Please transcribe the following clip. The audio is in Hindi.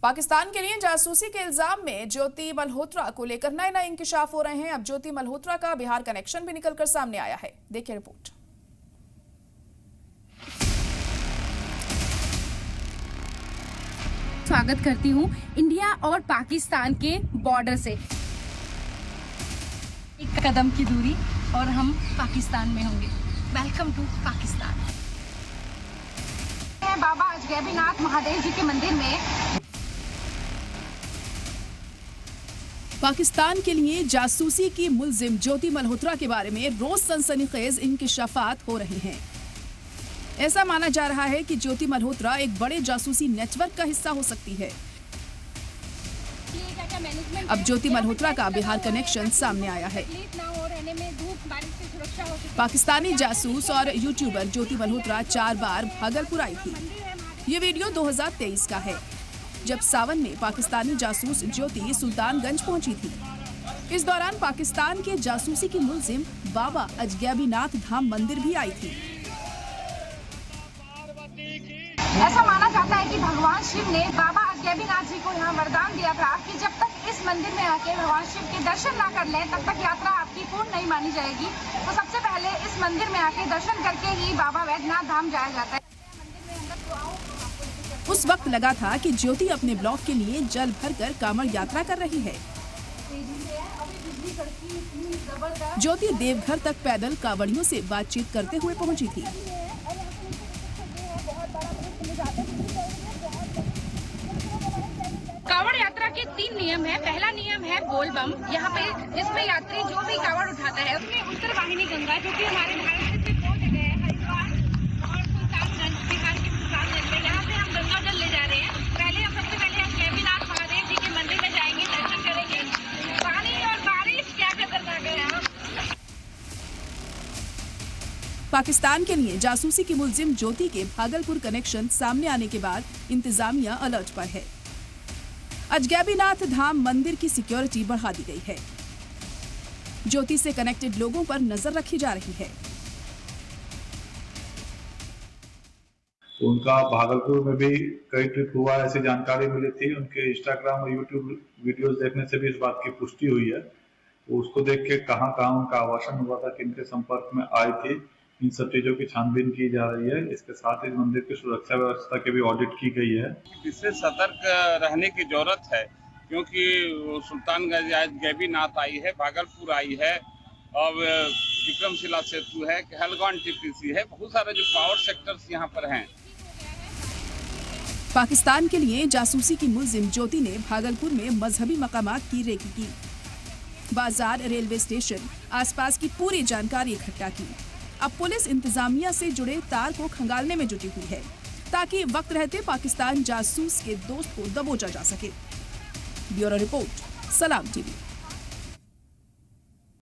पाकिस्तान के लिए जासूसी के इल्जाम में ज्योति मल्होत्रा को लेकर नए नए इंकिशाफ हो रहे हैं। अब ज्योति मल्होत्रा का बिहार कनेक्शन भी निकलकर सामने आया है। देखिए रिपोर्ट। स्वागत करती हूँ इंडिया और पाकिस्तान के बॉर्डर से। एक कदम की दूरी और हम पाकिस्तान में होंगे। Welcome to Pakistan. बाबा अजगैबीनाथ महादेव जी के मंदिर में पाकिस्तान के लिए जासूसी की मुलजिम ज्योति मल्होत्रा के बारे में रोज सनसनीखेज इंकिशाफात हो रहे हैं। ऐसा माना जा रहा है कि ज्योति मल्होत्रा एक बड़े जासूसी नेटवर्क का हिस्सा हो सकती है। अब ज्योति मल्होत्रा का बिहार कनेक्शन सामने आया है। पाकिस्तानी जासूस और यूट्यूबर ज्योति मल्होत्रा 4 बार भागलपुर आई थी। ये वीडियो 2023 का है, जब सावन में पाकिस्तानी जासूस ज्योति सुल्तानगंज पहुंची थी। इस दौरान पाकिस्तान के जासूसी की मुलजिम बाबा अजगैबीनाथ धाम मंदिर भी आई थी। ऐसा माना जाता है कि भगवान शिव ने बाबा अजगैबीनाथ जी को यहाँ वरदान दिया था कि जब तक इस मंदिर में आके भगवान शिव के दर्शन ना कर लें, तब तक यात्रा आपकी पूर्ण नहीं मानी जाएगी। तो सबसे पहले इस मंदिर में आके दर्शन करके ही बाबा वैद्यनाथ धाम जाया जाता है। उस वक्त लगा था कि ज्योति अपने ब्लॉग के लिए जल भरकर कांवड़ यात्रा कर रही है। ज्योति देवघर तक पैदल कांवड़ियों से बातचीत करते हुए पहुंची थी। कांवड़ यात्रा के 3 नियम है। पहला नियम है बोल बम। यहाँ पे इसमें यात्री जो भी कांवड़ उठाता है उसमें उत्तरवाहिनी गंगा, जो कि हमारे भारत में 2 जगह है, हरिद्वार और सुल्तानगंज, बिहार के सुल्तानगंज में। यहाँ से हम गंगा जल ले जा रहे हैं। सबसे पहले हम अजगैबीनाथ महादेव जी के मंदिर में जाएंगे, दर्शन करेंगे। पानी और बारिश क्या खतरनाक है यहाँ। पाकिस्तान के लिए जासूसी की मुलजिम ज्योति के भागलपुर कनेक्शन सामने आने के बाद इंतजामिया अलर्ट पर है। अजगैबीनाथ धाम मंदिर की सिक्योरिटी बढ़ा दी गई है। ज्योति से कनेक्टेड लोगों पर नजर रखी जा रही है। उनका भागलपुर में भी कई ट्रिप हुआ, ऐसी जानकारी मिली थी। उनके इंस्टाग्राम और यूट्यूब वीडियोस देखने से भी इस बात की पुष्टि हुई है। तो उसको देख के कहाँ उनका आवासन हुआ था, किनके संपर्क में आई थी, इन सब चीजों की छानबीन की जा रही है। इसके साथ ही मंदिर की सुरक्षा व्यवस्था की भी ऑडिट की गई है। इससे सतर्क रहने की जरूरत है, क्योंकि सुल्तानगंज अजगैबीनाथ आई है, भागलपुर आई है, और विक्रमशिला सेतु है, कहलगांव टीपीसी है, बहुत सारे जो पावर सेक्टर्स यहाँ पर हैं। पाकिस्तान के लिए जासूसी की मुलजिम ज्योति ने भागलपुर में मजहबी मकामात की रेकी की, बाजार, रेलवे स्टेशन, आसपास की पूरी जानकारी इकट्ठा की। अब पुलिस इंतजामिया से जुड़े तार को खंगालने में जुटी हुई है, ताकि वक्त रहते पाकिस्तान जासूस के दोस्त को दबोचा जा सके। ब्यूरो रिपोर्ट, सलाम टीवी।